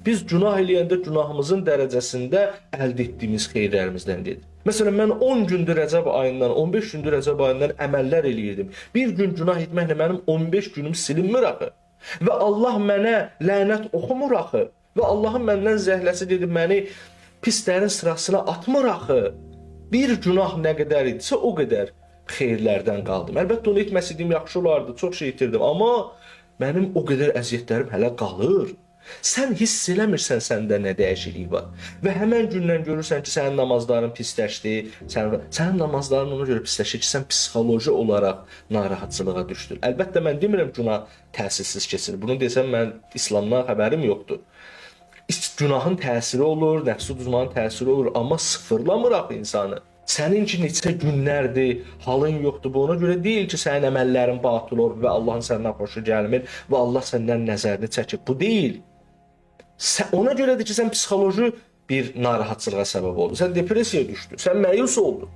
Biz günah eləyəndə günahımızın dərəcəsində əldə etdiyimiz xeyirlərimizdən gedir. Məsələn, mən 10 gündür Rəcəb ayından, 15 gündür Rəcəb ayından əməllər eləyirdim. Bir gün günah etməklə mənim 15 günüm silinmir axı. Və Allah mənə lənət oxumur axı. Və Allahın məndən zəhləsi dedi, məni pislərin sırasına atmır axı. Bir günah nə qədər idisə o qədər xeyirlərdən qaldım. Əlbəttə onu etməsəydim yaxşı olardı, çox şey itirdim. Amma mənim o qədər əziyyətlərim hələ qalır. Sən hiss eləmirsən səndə nə dəyişiklik var. Və həmən gündən görürsən ki, sənin namazların pisləşdi, sənin namazların ona görə pisləşir ki, sən psixoloji olaraq narahatçılığa düşdün. Əlbəttə mən demirəm günah təsirsiz keçir. Bunu desəm mən İslamdan xəbərim yoxdur. Günahın təsiri olur, nəfs uduzmanın təsiri olur, amma sıfırlamır axı insanı. Səninki neçə günlərdir, halın yoxdur. Bu ona görə deyil ki, sənin əməllərin batıl olur və Allahın səndən xoşu gəlmir və Allah səndən nəzərini çəkir. Bu deyil. Ona görədir ki, sən psixoloji bir narahatçılığa səbəb oldun. Sən depressiyaya düşdün, sən məyus oldun.